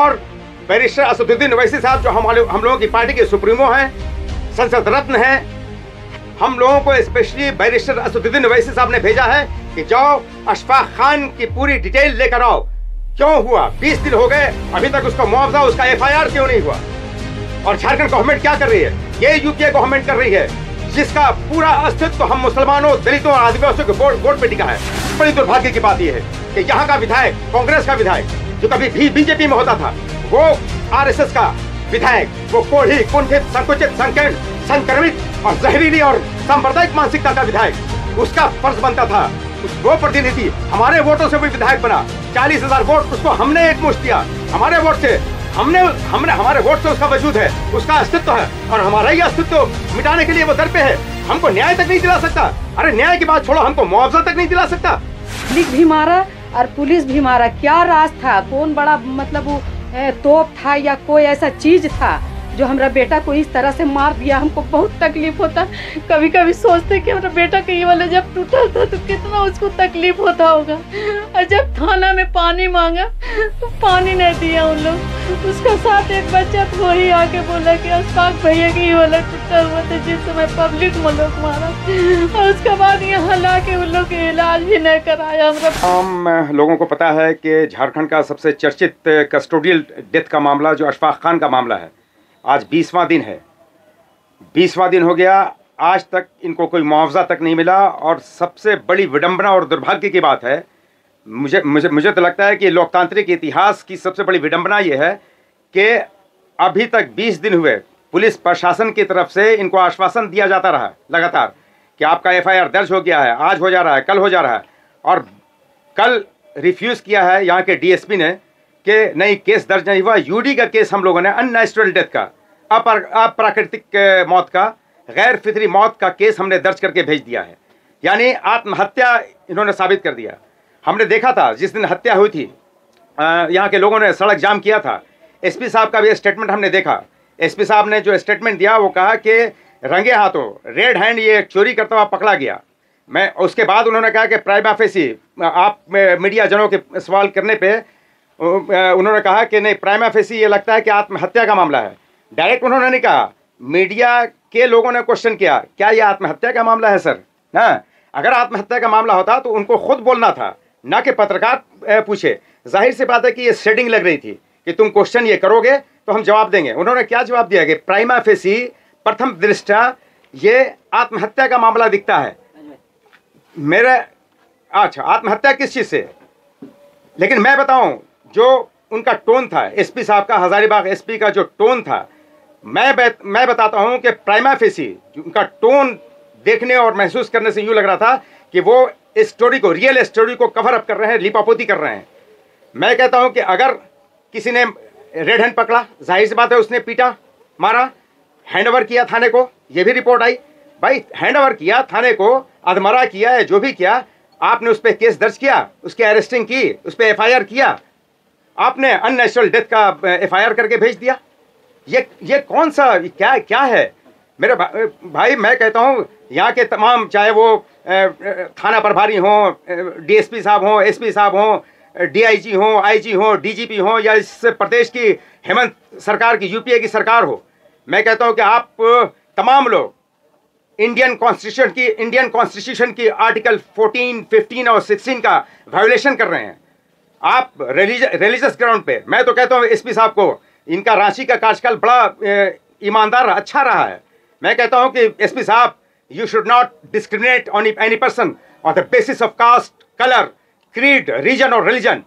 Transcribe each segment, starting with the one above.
और बैरिस्टर असदुद्दीन ओवैसी साहब जो हम लोगों की पार्टी के सुप्रीमो हैं, संसद रत्न हैं, हम लोगों को स्पेशली बैरिस्टर असदुद्दीन ओवैसी साहब ने भेजा है कि जाओ अशफाक खान की पूरी डिटेल लेकर आओ। क्यों हुआ? 20 दिन हो गए, अभी तक उसका मुआवजा, उसका FIR क्यों नहीं हुआ? और झारखंड गवर्नमेंट क्या कर रही है? ये यूपीए गवर्नमेंट कर रही है, जिसका पूरा अस्तित्व हम मुसलमानों, दलितों और आदिवासियों के वोट पे टिका है। बड़ी दुर्भाग्य की बात यह है कि यहाँ का विधायक, कांग्रेस का विधायक जो कभी बीजेपी में होता था, वो RSS का विधायक, वो कोढ़ी, कुंठित, संकुचित, संकीर्ण, संक्रमित और जहरीली और सांप्रदायिक मानसिकता का विधायक, उसका फर्ज बनता था वो प्रतिनिधि हमारे वोटों से भी विधायक बना। 40,000 वोट उसको हमने एकमुश्त दिया, हमारे वोट से हमारे वोट से उसका वजूद है, उसका अस्तित्व है, और हमारा ही अस्तित्व मिटाने के लिए वो दर पे है। हमको न्याय तक नहीं दिला सकता। अरे न्याय की बात छोड़ो, हमको मुआवजा तक नहीं दिला सकता। पब्लिक भी मारा और पुलिस भी मारा। क्या राज था? कौन बड़ा मतलब वो तोप था या कोई ऐसा चीज था जो हमारा बेटा को इस तरह से मार दिया? हमको बहुत तकलीफ होता। कभी कभी सोचते कि हमारा बेटा के ये वाला जब टूटा था तो कितना उसको तकलीफ होता होगा। और जब थाना में पानी मांगा तो पानी नहीं दिया उन लोग। उसका साथ एक बच्चा तो वही आके बोला कि अशफाक भैया की ये वाला टूटा हुआ था जिस समय पब्लिक में लोग मारा, और उसके बाद यहाँ ला के उन लोग इलाज भी नहीं कराया। हम लोगों को पता है कि झारखंड का सबसे चर्चित कस्टोडियल डेथ का मामला जो अशफाक खान का मामला है, आज 20वां दिन है। 20वां दिन हो गया, आज तक इनको कोई मुआवजा तक नहीं मिला। और सबसे बड़ी विडंबना और दुर्भाग्य की बात है, मुझे तो लगता है कि लोकतांत्रिक इतिहास की सबसे बड़ी विडंबना यह है कि अभी तक 20 दिन हुए पुलिस प्रशासन की तरफ से इनको आश्वासन दिया जाता रहा लगातार कि आपका FIR दर्ज हो गया है, आज हो जा रहा है, कल हो जा रहा है, और कल रिफ्यूज़ किया है यहाँ के DSP ने कि नहीं, केस दर्ज नहीं हुआ। UD का केस हम लोगों ने अननेचुरल डेथ का, अप्राकृतिक मौत का, गैर फितरी मौत का केस हमने दर्ज करके भेज दिया है। यानी आत्महत्या इन्होंने साबित कर दिया। हमने देखा था जिस दिन हत्या हुई थी, यहाँ के लोगों ने सड़क जाम किया था। SP साहब का भी स्टेटमेंट हमने देखा। SP साहब ने जो स्टेटमेंट दिया वो कहा कि रंगे हाथों रेड हैंड ये चोरी करता हुआ पकड़ा गया। मैं उसके बाद उन्होंने कहा कि प्राइमा फेसी, आप मीडिया जनों के सवाल करने पे उन्होंने कहा कि नहीं, प्राइमा फेसी ये लगता है कि आत्महत्या का मामला है। डायरेक्ट उन्होंने नहीं कहा, मीडिया के लोगों ने क्वेश्चन किया क्या ये आत्महत्या का मामला है सर? ना, अगर आत्महत्या का मामला होता तो उनको खुद बोलना था, ना कि पत्रकार पूछे। जाहिर सी बात है कि ये शेडिंग लग रही थी कि तुम क्वेश्चन ये करोगे तो हम जवाब देंगे। उन्होंने क्या जवाब दिया कि प्राइमा फेसी प्रथम दृष्टया ये आत्महत्या का मामला दिखता है। मेरे अच्छा, आत्महत्या किस चीज़ से? लेकिन मैं बताऊं, जो उनका टोन था SP साहब का, हजारीबाग SP का जो टोन था, मैं बताता हूं कि प्राइमा फेसी उनका टोन देखने और महसूस करने से यूं लग रहा था कि वो इस स्टोरी को, रियल स्टोरी को कवर अप कर रहे हैं, लिपापोती कर रहे हैं। मैं कहता हूं कि अगर किसी ने रेड हैंड पकड़ा, जाहिर सी बात है उसने पीटा, मारा, हैंडओवर किया थाने को, ये भी रिपोर्ट आई। भाई हैंडओवर किया थाने को, अधमरा किया है, जो भी किया, आपने उस पर केस दर्ज किया, उसकी अरेस्टिंग की, उस पर FIR किया, आपने अननेचुरल डेथ का FIR करके भेज दिया। ये कौन सा क्या है मेरे भाई? मैं कहता हूँ यहाँ के तमाम, चाहे वो थाना प्रभारी हों, DSP साहब हों, SP साहब हों, DIG हों, IG हों, DGP हों, या इस प्रदेश की हेमंत सरकार की, UPA की सरकार हो, मैं कहता हूँ कि आप तमाम लोग इंडियन कॉन्स्टिट्यूशन की आर्टिकल 14, 15 और 16 का वायोलेशन कर रहे हैं आप रिलीजियस ग्राउंड पे। मैं तो कहता हूँ SP साहब को, इनका रांची का कार्यकाल बड़ा ईमानदार अच्छा रहा है। मैं कहता हूँ कि SP साहब, you should not discriminate on any person on the basis of caste, colour, creed, region और रिलीजन।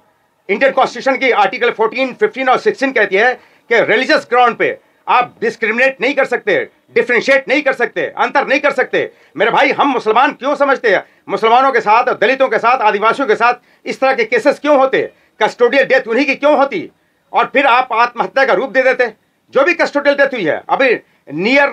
इंडियन कॉन्स्टिट्यूशन की आर्टिकल 14, 15 और 16 कहती है कि रिलीजियस ग्राउंड पे आप डिस्क्रिमिनेट नहीं कर सकते, डिफ्रेंशिएट नहीं कर सकते, अंतर नहीं कर सकते। मेरे भाई, हम मुसलमान क्यों समझते हैं मुसलमानों के साथ, दलितों के साथ, आदिवासियों के साथ इस तरह के केसेस क्यों होते? कस्टोडियल डेथ उन्हीं की क्यों होती? और फिर आप आत्महत्या का रूप दे देते। जो भी कस्टोडियल डेथ हुई है, अभी नियर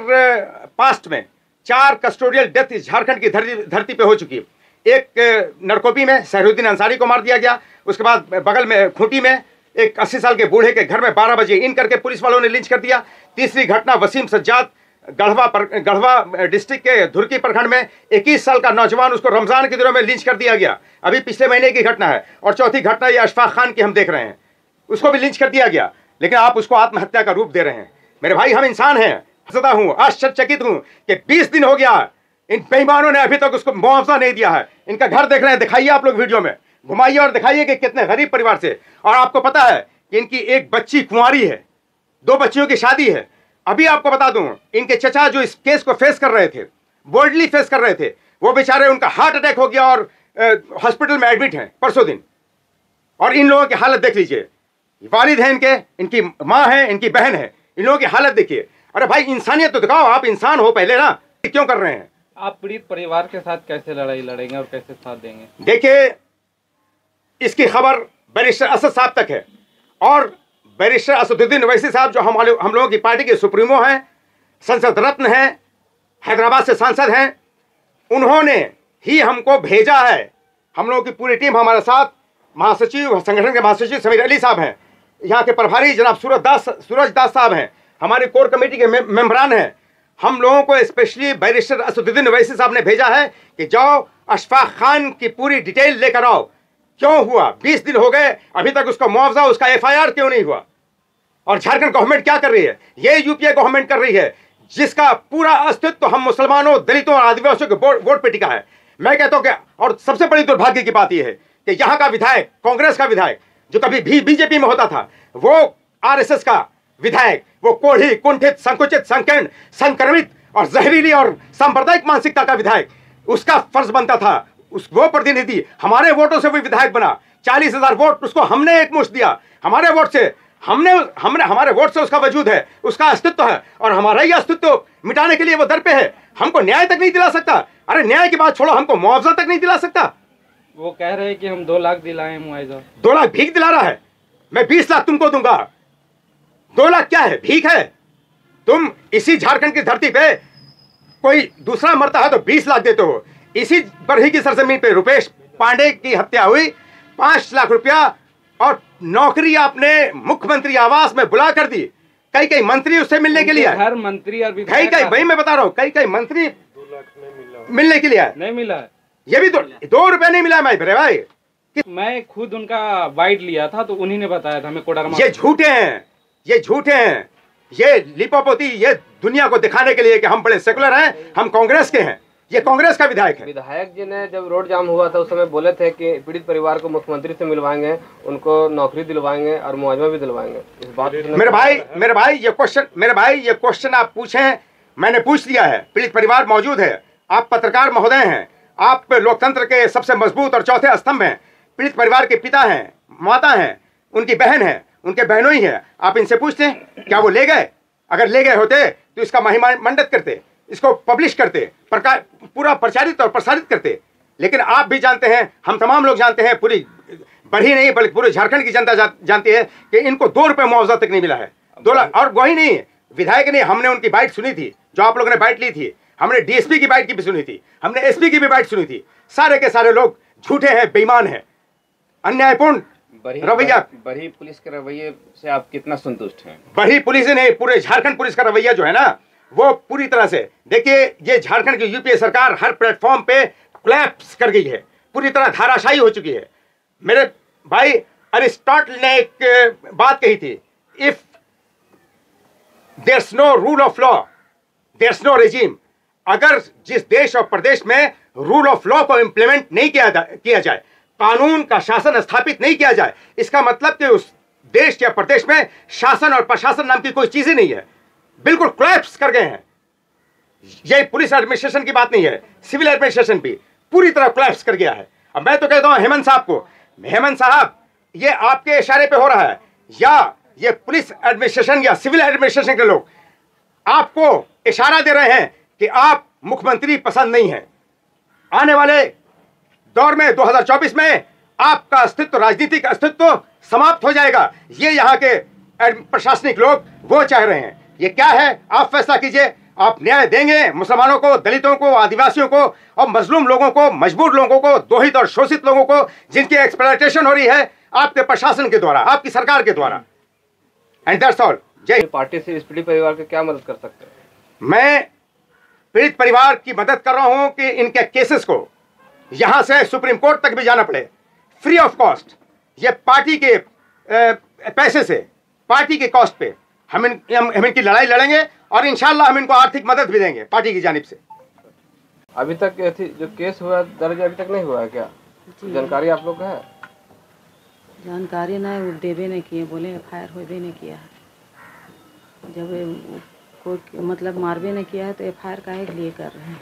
पास्ट में 4 कस्टोडियल डेथ झारखंड की धरती पे हो चुकी। एक नरकोपी में सहरुद्दीन अंसारी को मार दिया गया, उसके बाद बगल में खूंटी में एक 80 साल के बूढ़े के घर में 12 बजे इन करके पुलिस वालों ने लिंच कर दिया। तीसरी घटना वसीम सज्जाद, गढ़वा डिस्ट्रिक्ट के धुरकी प्रखंड में 21 साल का नौजवान, उसको रमजान के दिनों में लिंच कर दिया गया, अभी पिछले महीने की घटना है। और चौथी घटना ये अशफाक खान की हम देख रहे हैं, उसको भी लिंच कर दिया गया। लेकिन आप उसको आत्महत्या का रूप दे रहे हैं। मेरे भाई, हम इंसान हैं। हंसता हूं, आश्चर्यचकित हूं कि 20 दिन हो गया, इन बेईमानों ने अभी तक उसको मुआवजा नहीं दिया है। इनका घर देख रहे हैं, दिखाइए आप लोग वीडियो में, घुमाइए और दिखाइए कि कितने गरीब परिवार से। और आपको पता है कि इनकी एक बच्ची कुंवारी है, 2 बच्चियों की शादी है। अभी आपको बता दूं, इनके चचा जो इस केस को फेस कर रहे थे, बोल्डली फेस कर रहे थे, वो बेचारे, उनका हार्ट अटैक हो गया और हॉस्पिटल में एडमिट हैं परसों दिन। और इन लोगों की हालत देख लीजिए, वालिद है इनके, इनकी माँ है, इनकी बहन है, इन लोगों की हालत देखिए। अरे भाई, इंसानियत तो दिखाओ, आप इंसान हो पहले ना, क्यों कर रहे हैं? आप पीड़ित परिवार के साथ कैसे लड़ाई लड़ेंगे और कैसे साथ देंगे? देखिए, इसकी खबर बैरिस्टर असद साहब तक है, और बैरिस्टर असदुद्दीन ओवैसी साहब जो हम लोगों की पार्टी के सुप्रीमो हैं, संसद रत्न हैं, हैदराबाद से सांसद हैं, उन्होंने ही हमको भेजा है। हम लोगों की पूरी टीम हमारे साथ, महासचिव, संगठन के महासचिव समीर अली साहब हैं, यहाँ के प्रभारी जनाब सूरज दास साहब हैं, हमारी कोर कमेटी के मेंबरान हैं। हम लोगों को स्पेशली बैरिस्टर असदुद्दीन ओवैसी साहब ने भेजा है कि जाओ अशफाक खान की पूरी डिटेल लेकर आओ, क्यों हुआ, 20 दिन हो गए अभी तक उसका मुआवजा, उसका FIR क्यों नहीं हुआ। और झारखंड गवर्नमेंट क्या कर रही है? ये यूपीए गवर्नमेंट कर रही है, जिसका पूरा अस्तित्व हम मुसलमानों, दलितों और आदिवासियों के वोट पे टिका है। मैं कहता हूं कि, और सबसे बड़ी दुर्भाग्य की बात यह है कि यहाँ का विधायक, कांग्रेस का विधायक जो कभी भी बीजेपी में होता था, वो RSS का विधायक, वो कोढ़ी, कुंठित, संकुचित, संकीर्ण, संक्रमित और जहरीली और सांप्रदायिक मानसिकता का विधायक, उसका फर्ज बनता था, वो प्रतिनिधि हमारे वोटों से वो विधायक बना। 40,000 वोट उसको हमने एक मुश्त दिया, हमारे वोट से, हमारे वोट से उसका वजूद है, उसका अस्तित्व है, और हमारा ही अस्तित्व मिटाने के लिए वो दर पे है। हमको न्याय तक नहीं दिला सकता। अरे न्याय की बात छोड़ो, हमको मुआवजा तक नहीं दिला सकता। वो कह रहे हैं कि हम 2 लाख दिलाएं मुआवजा। 2 लाख भीख दिला रहा है? मैं 20 लाख तुमको दूंगा। 2 लाख क्या है, भीख है? तुम इसी झारखंड की धरती पे कोई दूसरा मरता है तो 20 लाख देते हो। इसी बरही की सरजमीन पे रुपेश पांडे की हत्या हुई, 5 लाख रुपया और नौकरी आपने मुख्यमंत्री आवास में बुला कर दी। कई मंत्री उससे मिलने के लिए, हर मंत्री और कई भाई, मैं बता रहा हूँ, कई मंत्री 2 लाख मिलने के लिए नहीं मिला है। ये भी 2 रुपए नहीं मिला मेरे भाई। मैं खुद उनका बाइट लिया था तो उन्हीं ने बताया था हमें कोडरमा। ये झूठे हैं, ये झूठे हैं, ये लिपोपोती, ये दुनिया को दिखाने के लिए कि हम बड़े सेकुलर हैं, हम कांग्रेस के हैं। ये कांग्रेस का विधायक है। विधायक जी ने जब रोड जाम हुआ था उस समय बोले थे कि पीड़ित परिवार को मुख्यमंत्री से मिलवाएंगे, उनको नौकरी दिलवाएंगे और मुआवजा भी दिलवाएंगे। इस बात मेरे भाई ये क्वेश्चन आप पूछें, मैंने पूछ लिया है। पीड़ित परिवार मौजूद है, आप पत्रकार महोदय हैं, आप लोकतंत्र के सबसे मजबूत और चौथे स्तंभ हैं। पीड़ित परिवार के पिता हैं, माता हैं, उनकी बहन है, उनके बहनों ही है। आप इनसे पूछते हैं क्या वो ले गए? अगर ले गए होते तो इसका महिमा मंडित करते, इसको पब्लिश करते, पूरा प्रचारित और प्रसारित करते। लेकिन आप भी जानते हैं, हम तमाम लोग जानते हैं, पूरी बड़ी नहीं बल्कि पूरे झारखंड की जनता जानती है कि इनको 2 रुपए मुआवजा तक नहीं मिला है। 2 लाख, और वही नहीं, विधायक ने, हमने उनकी बाइट सुनी थी, जो आप लोगों ने बाइट ली थी, हमने DSP की बाइट की भी सुनी थी, हमने SP की भी बाइट सुनी थी। सारे के सारे लोग झूठे हैं, बेईमान हैं, अन्यायपूर्ण रवैया। बरही पुलिस के रवैये से आप कितना संतुष्ट हैं? बरही पुलिस नहीं, पूरे झारखंड पुलिस का रवैया जो है ना, वो पूरी तरह से, देखिए, ये झारखंड की यूपीए सरकार हर प्लेटफॉर्म पे कोलैप्स कर गई है, पूरी तरह धाराशायी हो चुकी है। मेरे भाई, अरिस्टोटल ने एक बात कही थी, if there's no rule of law there's no regime. अगर जिस देश और प्रदेश में रूल ऑफ लॉ को इंप्लीमेंट नहीं किया जाए, कानून का शासन स्थापित नहीं किया जाए, इसका मतलब कि उस देश या प्रदेश में शासन और प्रशासन नाम की कोई चीज ही नहीं है, बिल्कुल कोलैप्स कर गए हैं। ये पुलिस एडमिनिस्ट्रेशन की बात नहीं है, सिविल एडमिनिस्ट्रेशन भी पूरी तरह कोलैप्स कर गया है। अब मैं तो कहता हूं हेमंत साहब को, हेमंत साहब, ये आपके इशारे पे हो रहा है, या ये पुलिस एडमिनिस्ट्रेशन या सिविल एडमिनिस्ट्रेशन के लोग आपको इशारा दे रहे हैं कि आप मुख्यमंत्री पसंद नहीं है। आने वाले दौर में 2024 में आपका अस्तित्व, राजनीतिक अस्तित्व समाप्त हो जाएगा। ये यहाँ के प्रशासनिक लोग वो चाह रहे हैं। ये क्या है, आप फैसला कीजिए। आप न्याय देंगे मुसलमानों को, दलितों को, आदिवासियों को और मजलूम लोगों को, मजबूर लोगों को, दोहित और शोषित लोगों को, जिनकी एक्सप्लॉयटेशन हो रही है आपके प्रशासन के द्वारा, आपकी सरकार के द्वारा। And that's all. जय। पार्टी से इस पीड़ित परिवार की क्या मदद कर सकते हैं? मैं पीड़ित परिवार की मदद कर रहा हूं कि इनके केसेस को यहां से सुप्रीम कोर्ट तक भी जाना पड़े, फ्री ऑफ कॉस्ट। ये पार्टी के पैसे से, पार्टी के कॉस्ट पे हम इनकी लड़ाई लड़ेंगे और इंशाल्लाह हम इनको आर्थिक मदद भी देंगे पार्टी की जानिब से। अभी तक जो केस हुआ दर्ज अभी तक नहीं हुआ है क्या? जानकारी आप लोग का है? जानकारी नहीं, वो देवे नहीं किए, बोले FIR होबे नहीं किया है। जब कोई मतलब मारबे नहीं किया है तो FIR काहे के लिए कर रहे हैं?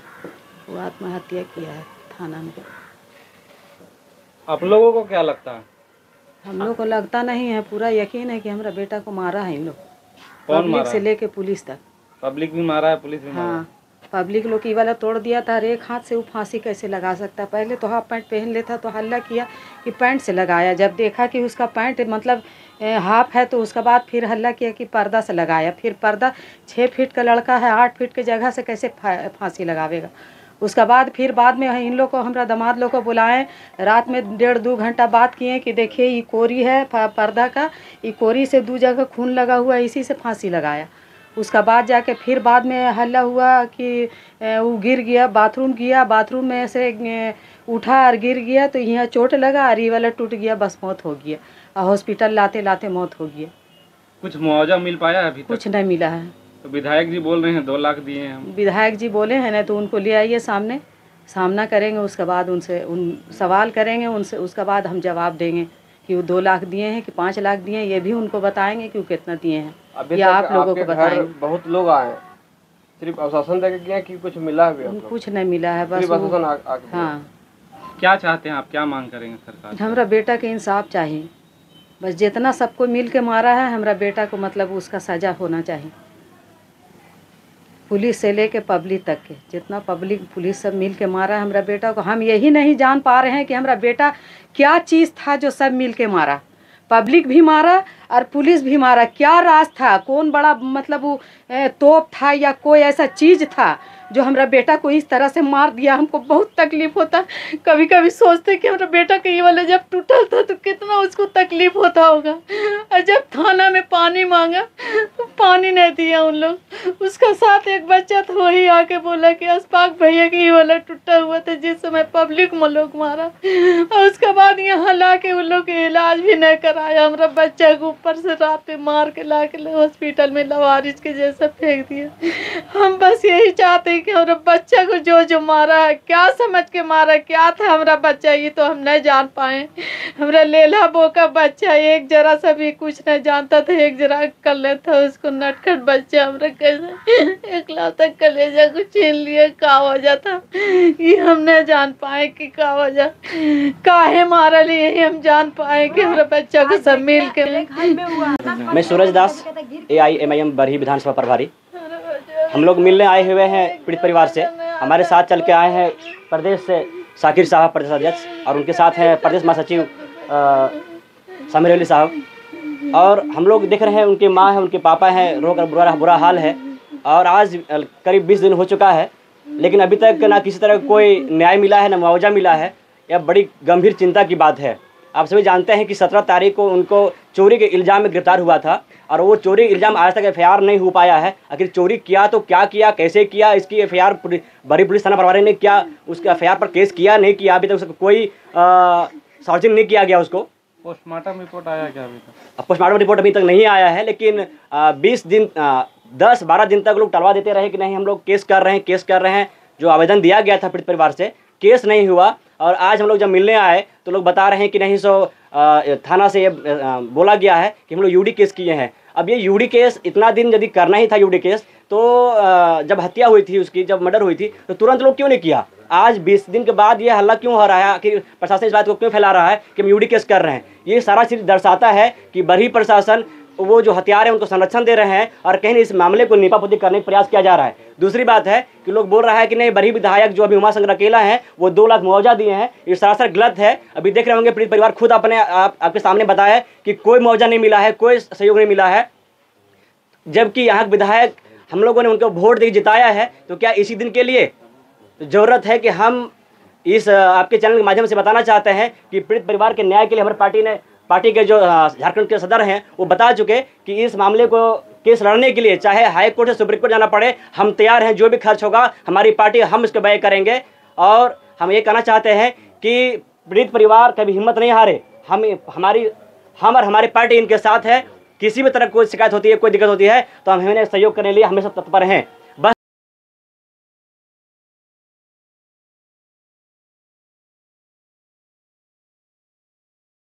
वो आत्महत्या किया है थाना में। आप लोगों को क्या लगता है? हम लोग को लगता नहीं है, पूरा यकीन है कि हमारा बेटा को मारा है इन लोग, कौन पब्लिक मारा से है? लेके पुलिस तक। पब्लिक भी मारा है, पुलिस भी मारा है। हाँ, पब्लिक लोग की वाला तोड़ दिया था, एक हाथ से वो फांसी कैसे लगा सकता? पहले तो हाफ पैंट पहन लेता तो हल्ला किया कि पैंट से लगाया, जब देखा कि उसका पैंट मतलब हाफ है तो उसके बाद फिर हल्ला किया कि पर्दा से लगाया। फिर पर्दा 6 फीट का लड़का है, 8 फीट की जगह से कैसे फांसी लगावेगा? उसका बाद फिर बाद में इन लोग को, हमारा दामाद लोग को बुलाएं, रात में 1.5-2 घंटा बात किए कि देखिए ये कोरी है पर्दा का, ये कोरी से 2 जगह खून लगा हुआ है, इसी से फांसी लगाया। उसका बाद जाके फिर बाद में हल्ला हुआ कि वो गिर गया, बाथरूम गया, बाथरूम में से उठा और गिर गया तो यहाँ चोट लगा और ये वाला टूट गया, बस मौत हो गया। और हॉस्पिटल लाते लाते मौत हो गया। कुछ मुआवजा मिल पाया है अभी तक? कुछ नहीं मिला है। तो विधायक जी बोल रहे हैं 2 लाख दिए हैं हम। विधायक जी बोले हैं ना, तो उनको ले आइए सामने, सामना करेंगे, उसके बाद उनसे सवाल करेंगे उनसे, उसके बाद हम जवाब देंगे कि वो 2 लाख दिए हैं कि 5 लाख दिए हैं, ये भी उनको बताएंगे कि वो कितना दिए हैं। अभी या तक आप लोगों आपके को घर बताएंगे। बहुत लोग आए, सिर्फ आश्वासन देके गए कि कुछ मिला भी आपको? कुछ नहीं मिला है, बस सिर्फ आश्वासन आके हाँ। क्या चाहते हैं आप, क्या मांग करेंगे सरकार से? हमारा बेटा के इंसाफ चाहिए, बस जितना सबको मिल के मारा है हमारा बेटा को मतलब उसका सजा होना चाहिए। पुलिस से लेके पब्लिक तक के, जितना पब्लिक पुलिस सब मिल के मारा है हमारा बेटा को, हम यही नहीं जान पा रहे हैं कि हमारा बेटा क्या चीज़ था जो सब मिल के मारा। पब्लिक भी मारा और पुलिस भी मारा, क्या राज था? कौन बड़ा मतलब वो तोप था या कोई ऐसा चीज़ था जो हमारा बेटा को इस तरह से मार दिया? हमको बहुत तकलीफ होता, कभी कभी सोचते कि हमारा बेटा के ये वाला जब टूटा था तो कितना उसको तकलीफ होता होगा। और जब थाना में पानी मांगा तो पानी नहीं दिया उन लोग। उसका साथ एक बच्चा था, वही आके बोला कि अशफाक भैया की ये वाला टूटा हुआ था, जिस समय पब्लिक में लोग मारा। और उसके बाद यहाँ ला के उन लोग इलाज भी नहीं कराया, हमारा बच्चा को ऊपर से रात पे मार के ला के हॉस्पिटल में लवारिस के जैसा फेंक दिया। हम बस यही चाहते कि हमारा बच्चा को जो मारा है, क्या समझ के मारा, क्या था हमारा बच्चा, ये तो हम नहीं जान पाए। हमारा लेला बोका बच्चा एक जरा सा भी कुछ नहीं जानता था, एक जरा कर लेता उसको, नटखट बच्चा हमारा कैसे एकलौता कलेजा को छीन लिया, का वजह था ये हम नहीं जान पाए कि का वजह, काहे मारा लिए यही हम जान पाए कि हमारा बच्चा को सब मिल के। मैं सूरज दास, AIMIM बरही विधानसभा प्रभारी। हम लोग मिलने आए हुए हैं पीड़ित परिवार से। हमारे साथ चल के आए हैं प्रदेश से शाकिर साहब, प्रदेश अध्यक्ष, और उनके साथ हैं प्रदेश महासचिव समीर अली साहब। और हम लोग देख रहे हैं उनकी माँ है, उनके पापा हैं, रोकर बुरा हाल है। और आज करीब 20 दिन हो चुका है, लेकिन अभी तक ना किसी तरह कोई न्याय मिला है, ना मुआवजा मिला है। यह बड़ी गंभीर चिंता की बात है। आप सभी जानते हैं कि 17 तारीख को उनको चोरी के इल्ज़ाम में गिरफ्तार हुआ था, और वो चोरी इल्ज़ाम आज तक FIR नहीं हो पाया है। आखिर चोरी किया तो क्या किया, कैसे किया, इसकी FIR बड़ी पुलिस थाना प्रभारी ने क्या उसका FIR पर केस किया नहीं किया, अभी तक उसका कोई सार्वजनिक नहीं किया गया। उसको पोस्टमार्टम रिपोर्ट आया क्या अभी तक? पोस्टमार्टम रिपोर्ट अभी तक नहीं आया है, लेकिन 20 दिन 10-12 दिन तक लोग टलवा देते रहे कि नहीं हम लोग केस कर रहे हैं। जो आवेदन दिया गया था पीड़ित परिवार से, केस नहीं हुआ। और आज हम लोग जब मिलने आए तो लोग बता रहे हैं कि नहीं थाना से ये बोला गया है कि हम लोग UD केस किए हैं। अब ये UD केस इतना दिन यदि करना ही था UD केस, तो जब हत्या हुई थी उसकी, जब मर्डर हुई थी, तो तुरंत लोग क्यों नहीं किया? आज 20 दिन के बाद ये हल्ला क्यों हो रहा है? आखिर प्रशासन इस बात को क्यों फैला रहा है कि हम UD केस कर रहे हैं? ये सारा चीज़ दर्शाता है कि बरही प्रशासन वो जो हथियार है उनको संरक्षण दे रहे हैं और कहीं इस मामले को नीपापोती करने का प्रयास किया जा रहा है। दूसरी बात है कि लोग बोल रहा है कि नहीं बरही विधायक जो अभी उमाशंकर अकेला है वो 2 लाख मुआवजा दिए हैं। ये सरासर गलत है। अभी देख रहे होंगे पीड़ित परिवार खुद आपके सामने बताया कि कोई मुआवजा नहीं मिला है, कोई सहयोग नहीं मिला है, जबकि यहाँ विधायक हम लोगों ने उनको वोट दे जिताया है। तो क्या इसी दिन के लिए ज़रूरत है कि हम इस आपके चैनल के माध्यम से बताना चाहते हैं कि पीड़ित परिवार के न्याय के लिए हमारी पार्टी के जो झारखंड के सदर हैं वो बता चुके कि इस मामले को केस लड़ने के लिए चाहे हाई कोर्ट से सुप्रीम कोर्ट जाना पड़े, हम तैयार हैं। जो भी खर्च होगा हमारी पार्टी, हम इसको व्यय करेंगे। और हम ये कहना चाहते हैं कि पीड़ित परिवार कभी हिम्मत नहीं हारे। हम और हमारी पार्टी इनके साथ है किसी भी तरह कोई शिकायत होती है, कोई दिक्कत होती है तो हम हमें सहयोग करने के लिए हमेशा तत्पर हैं।